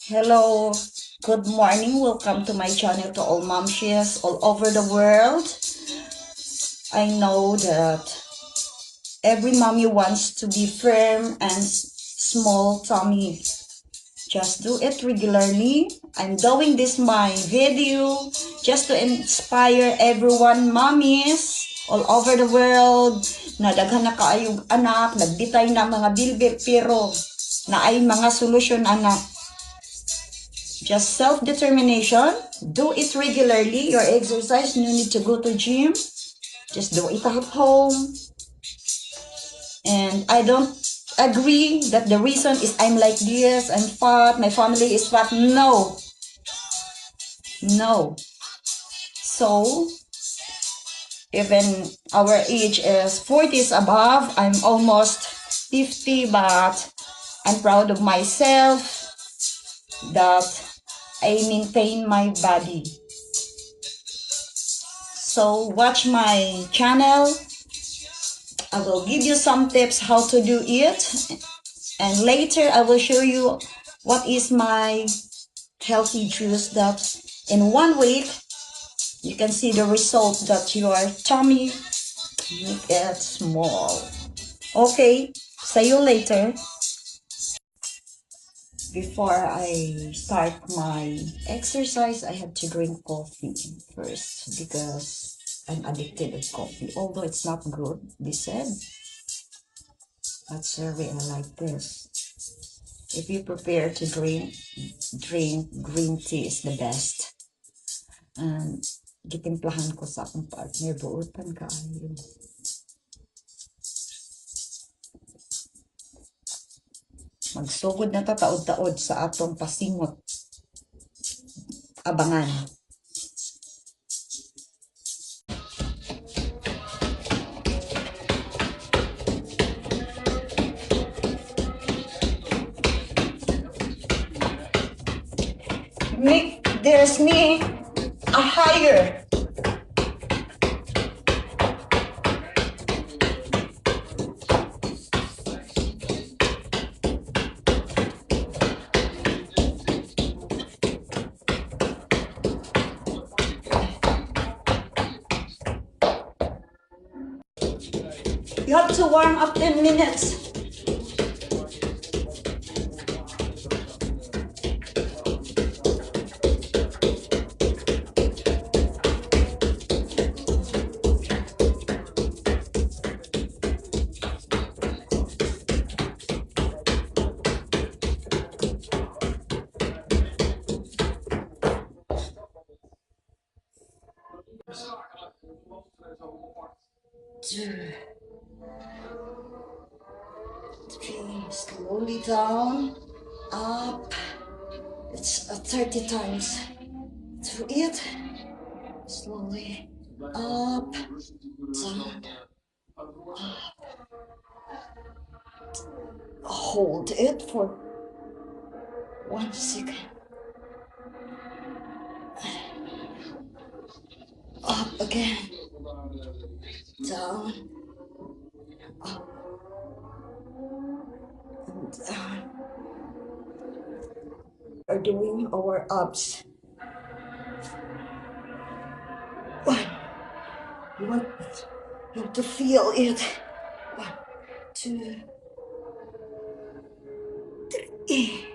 Hello, good morning. Welcome to my channel to all momshies all over the world. I know that every mommy wants to be firm and small tummy. Just do it regularly. I'm doing this my video just to inspire everyone mommies all over the world na daghan na kaayong anak, nagbitay na mga bilbil pero na ay mga solusyon anak. Just self-determination. Do it regularly. Your exercise, no need to go to gym. Just do it at home. And I don't agree that the reason is I'm like this, I'm fat, my family is fat. No. No. So, even our age is 40s above, I'm almost 50, but I'm proud of myself that I maintain my body. So watch my channel. I will give you some tips how to do it. And later I will show you what is my healthy juice that in 1 week you can see the result that your tummy gets small. Okay, see you later. Before I start my exercise, I have to drink coffee first because I'm addicted to coffee. Although it's not good, they said. But survey I like this. If you prepare to drink green tea is the best. And gitimplahan ko sa akong partner, buotan kaayo. Magsugod na ta taod-taod sa atong pasingot. Abangan. There's me a higher. You have to warm up 10 minutes. Two, three, slowly down, up. It's 30 times. To it, slowly, up, down, up. Hold it for 1 second. Up again, down, up, and down. We're doing our abs. One, you want to feel it. 1, 2, 3.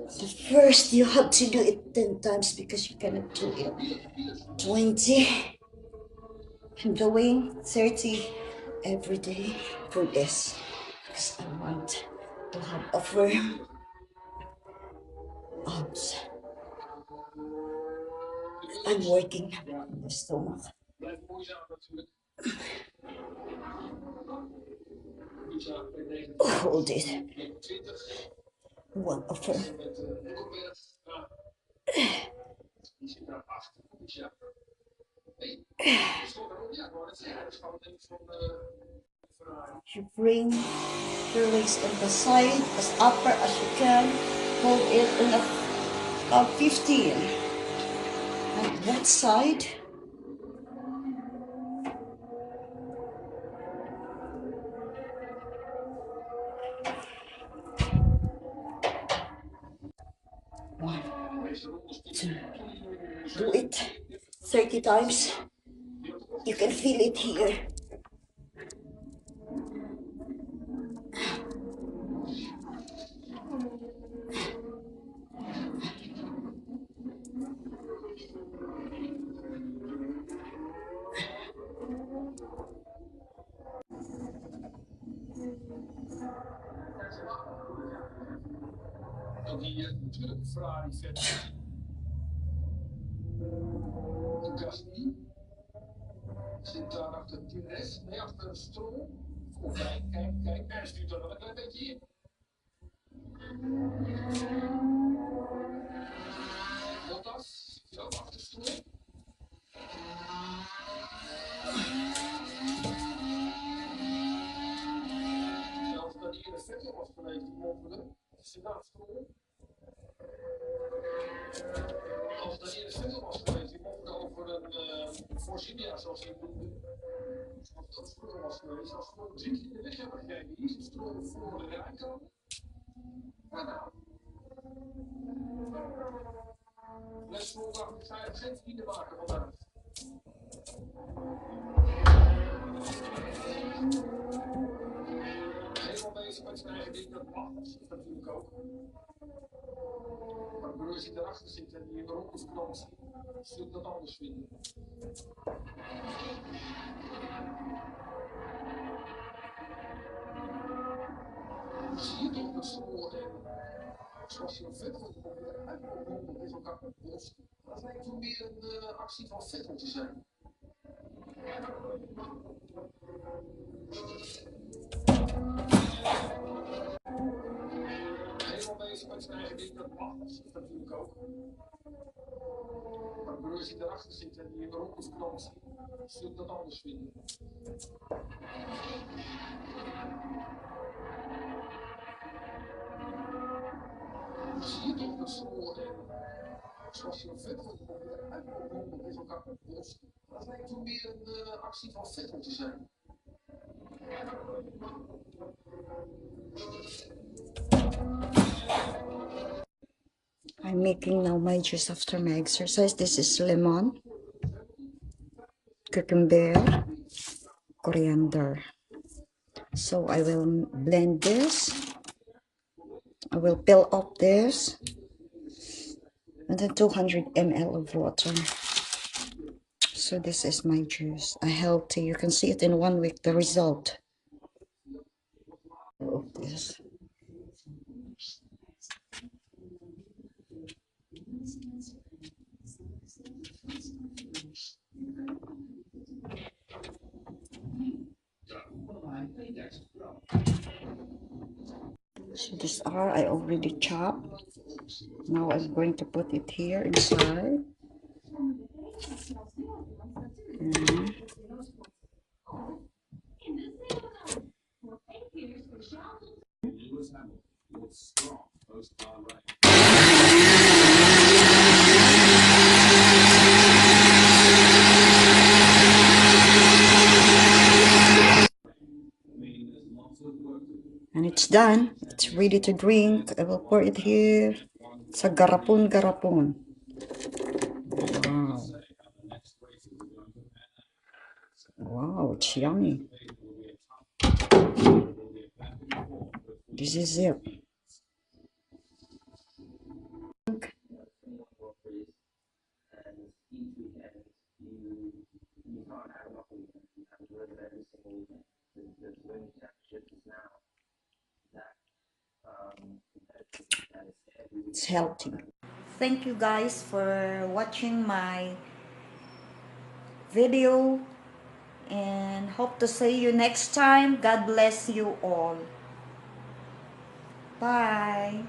The first you have to do it 10 times because you cannot do it 20. I'm doing 30 every day for this because I want to have a firm abs. I'm working on the stomach. Hold it. One offer. You bring your legs on the side as upper as you can. Hold it in a 15. And that side. do it 30 times. You can feel it here. Die natuurlijk Ferrari vet. De Gasly zit daar achter Pires, nee, achter Stroll. Oh, kijk, hij stuurt er wel een klein beetje in. Bottas zit ook achter Stroll. Zelfs dat hij in de Vettel was geweest, die mopperde. Zit daar Stroll. Als dat hij in de Vettel was geweest, die mopperde over een Forcidia, zoals hij noemde. Als dat Stroll was geweest, als Stroll 3 keer in de weg hebben gegeven, hier zit Stroll voor de rij komen. Maar nou, met Stroll dacht ik, ga je geen vrienden maken vandaag. Helemaal bezig met zijn eigen ding, dat mag natuurlijk ook. Maar de broer die erachter zit en die in de rondkant zult dat anders vinden. Zie je toch dat Stroll en zoals je op Vettel uitkomt met elkaar botst. Dat lijkt toen meer een actie van Vettel te zijn. Helemaal bezig met zijn eigen ding, dat mag natuurlijk ook. Maar de broer die erachter zit en die in de rondkant zult dat anders vinden. Zie je toch dat Stroll en zoals je op Vettel uitkomt met elkaar botst. Dat lijkt toen meer een actie van Vettel te zijn. I'm making now my juice after my exercise. This is lemon, cucumber, coriander. So I will blend this. I will fill up this. And then 200 ml of water. So this is my juice. A healthy. You can see it in 1 week, the result of this. So these are I already chopped. Now I'm going to put it here inside. And it's done. It's ready to drink. I will pour it here. It's a garapon. Wow. Wow, it's yummy. This is it. It's healthy. Thank you guys for watching my video and hope to see you next time. God bless you all. Bye.